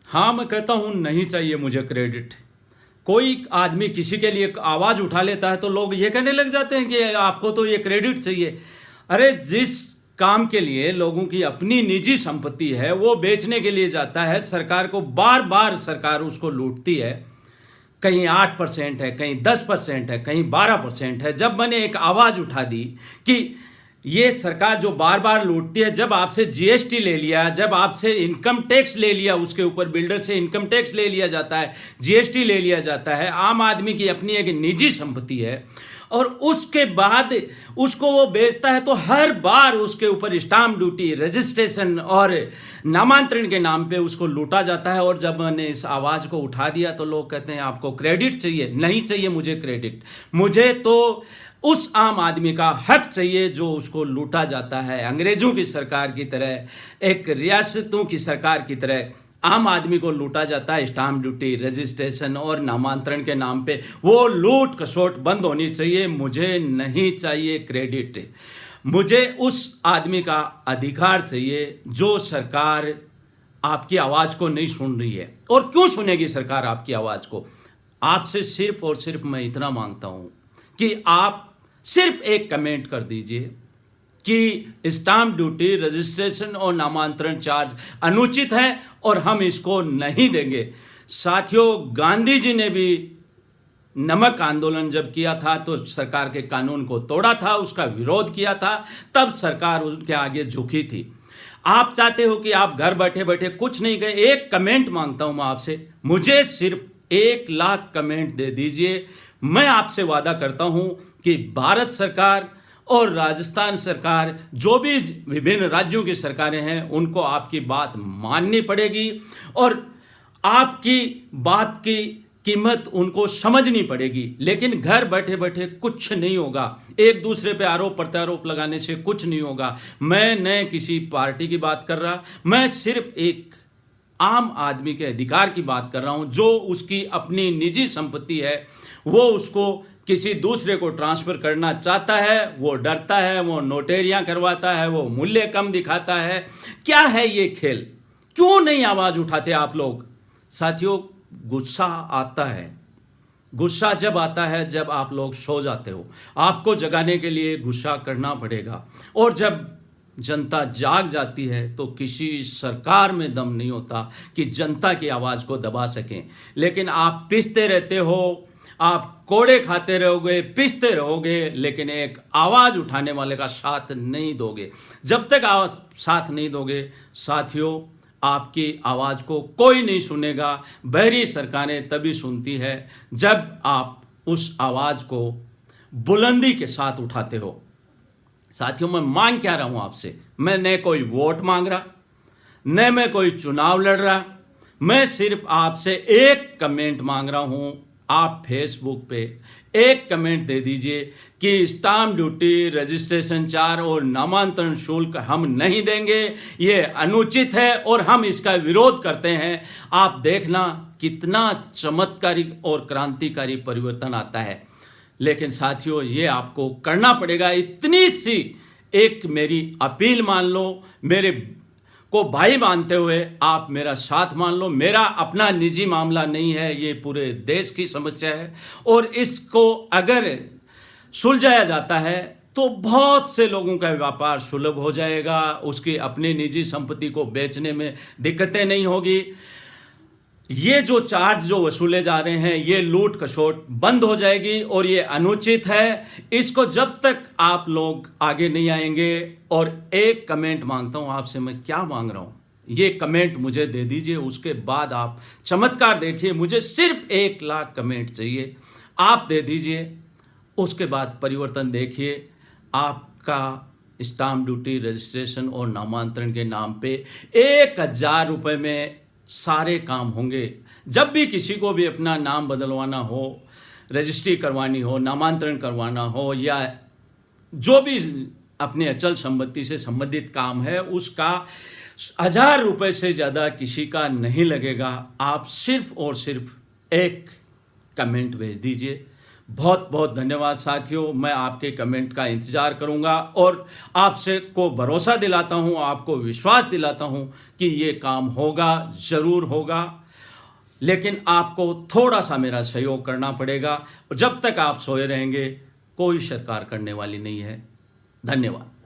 हाँ, मैं कहता हूँ नहीं चाहिए मुझे क्रेडिट। कोई आदमी किसी के लिए आवाज उठा लेता है तो लोग ये कहने लग जाते हैं कि आपको तो ये क्रेडिट चाहिए। अरे जिस काम के लिए लोगों की अपनी निजी संपत्ति है वो बेचने के लिए जाता है, सरकार को बार बार सरकार उसको लूटती है। कहीं 8% है, कहीं 10% है, कहीं 12% है। जब मैंने एक आवाज उठा दी कि ये सरकार जो बार बार लूटती है, जब आपसे जीएसटी ले लिया, जब आपसे इनकम टैक्स ले लिया, उसके ऊपर बिल्डर से इनकम टैक्स ले लिया जाता है, जीएसटी ले लिया जाता है, आम आदमी की अपनी एक निजी संपत्ति है, और उसके बाद उसको वो बेचता है तो हर बार उसके ऊपर स्टाम्प ड्यूटी, रजिस्ट्रेशन और नामांतरण के नाम पे उसको लूटा जाता है। और जब मैंने इस आवाज को उठा दिया तो लोग कहते हैं आपको क्रेडिट चाहिए। नहीं चाहिए मुझे क्रेडिट, मुझे तो उस आम आदमी का हक चाहिए जो उसको लूटा जाता है। अंग्रेजों की सरकार की तरह, एक रियासतों की सरकार की तरह आम आदमी को लूटा जाता है। स्टाम्प ड्यूटी, रजिस्ट्रेशन और नामांतरण के नाम पे वो लूट खसोट बंद होनी चाहिए। मुझे नहीं चाहिए क्रेडिट, मुझे उस आदमी का अधिकार चाहिए जो सरकार आपकी आवाज को नहीं सुन रही है। और क्यों सुनेगी सरकार आपकी आवाज को? आपसे सिर्फ और सिर्फ मैं इतना मांगता हूं कि आप सिर्फ एक कमेंट कर दीजिए कि स्टाम्प ड्यूटी, रजिस्ट्रेशन और नामांतरण चार्ज अनुचित है और हम इसको नहीं देंगे। साथियों, गांधी जी ने भी नमक आंदोलन जब किया था तो सरकार के कानून को तोड़ा था, उसका विरोध किया था, तब सरकार उनके आगे झुकी थी। आप चाहते हो कि आप घर बैठे बैठे कुछ नहीं करें। एक कमेंट मांगता हूं मैं आपसे, मुझे सिर्फ 1 लाख कमेंट दे दीजिए। मैं आपसे वादा करता हूं कि भारत सरकार और राजस्थान सरकार, जो भी विभिन्न राज्यों की सरकारें हैं, उनको आपकी बात माननी पड़ेगी और आपकी बात की कीमत उनको समझनी पड़ेगी। लेकिन घर बैठे बैठे कुछ नहीं होगा, एक दूसरे पे आरोप प्रत्यारोप लगाने से कुछ नहीं होगा। मैं न किसी पार्टी की बात कर रहा, मैं सिर्फ एक आम आदमी के अधिकार की बात कर रहा हूं, जो उसकी अपनी निजी संपत्ति है, वो उसको किसी दूसरे को ट्रांसफर करना चाहता है, वो डरता है, वो नोटेरियां करवाता है, वो मूल्य कम दिखाता है। क्या है ये खेल? क्यों नहीं आवाज उठाते आप लोग? साथियों, गुस्सा आता है। गुस्सा जब आता है जब आप लोग सो जाते हो। आपको जगाने के लिए गुस्सा करना पड़ेगा। और जब जनता जाग जाती है तो किसी सरकार में दम नहीं होता कि जनता की आवाज को दबा सकें। लेकिन आप पिसते रहते हो, आप कोड़े खाते रहोगे, पिसते रहोगे, लेकिन एक आवाज उठाने वाले का साथ नहीं दोगे। जब तक आवाज साथ नहीं दोगे साथियों, आपकी आवाज को कोई नहीं सुनेगा। बहरी सरकारें तभी सुनती है जब आप उस आवाज को बुलंदी के साथ उठाते हो। साथियों, मैं मांग क्या रहा हूं आपसे? मैं न कोई वोट मांग रहा, न मैं कोई चुनाव लड़ रहा, मैं सिर्फ आपसे एक कमेंट मांग रहा हूं। आप फेसबुक पे एक कमेंट दे दीजिए कि स्टाम्प ड्यूटी, रजिस्ट्रेशन चार्ज और नामांतरण शुल्क हम नहीं देंगे, ये अनुचित है और हम इसका विरोध करते हैं। आप देखना कितना चमत्कारिक और क्रांतिकारी परिवर्तन आता है। लेकिन साथियों, ये आपको करना पड़ेगा। इतनी सी एक मेरी अपील मान लो, मेरे को भाई मानते हुए आप मेरा साथ मान लो। मेरा अपना निजी मामला नहीं है, ये पूरे देश की समस्या है और इसको अगर सुलझाया जाता है तो बहुत से लोगों का व्यापार सुलभ हो जाएगा, उसकी अपनी निजी संपत्ति को बेचने में दिक्कतें नहीं होगी। ये जो चार्ज जो वसूले जा रहे हैं, ये लूट खसोट बंद हो जाएगी और ये अनुचित है। इसको जब तक आप लोग आगे नहीं आएंगे, और एक कमेंट मांगता हूं आपसे, मैं क्या मांग रहा हूं, ये कमेंट मुझे दे दीजिए। उसके बाद आप चमत्कार देखिए। मुझे सिर्फ 1 लाख कमेंट चाहिए, आप दे दीजिए। उसके बाद परिवर्तन देखिए। आपका स्टाम्प ड्यूटी, रजिस्ट्रेशन और नामांतरण के नाम पे 1,000 रुपये में सारे काम होंगे। जब भी किसी को भी अपना नाम बदलवाना हो, रजिस्ट्री करवानी हो, नामांतरण करवाना हो, या जो भी अपने अचल संपत्ति से संबंधित काम है, उसका 1,000 रुपये से ज़्यादा किसी का नहीं लगेगा। आप सिर्फ और सिर्फ एक कमेंट भेज दीजिए। बहुत बहुत धन्यवाद साथियों। मैं आपके कमेंट का इंतज़ार करूंगा और आपसे को भरोसा दिलाता हूं, आपको विश्वास दिलाता हूं कि ये काम होगा, ज़रूर होगा। लेकिन आपको थोड़ा सा मेरा सहयोग करना पड़ेगा। जब तक आप सोए रहेंगे कोई सरकार करने वाली नहीं है। धन्यवाद।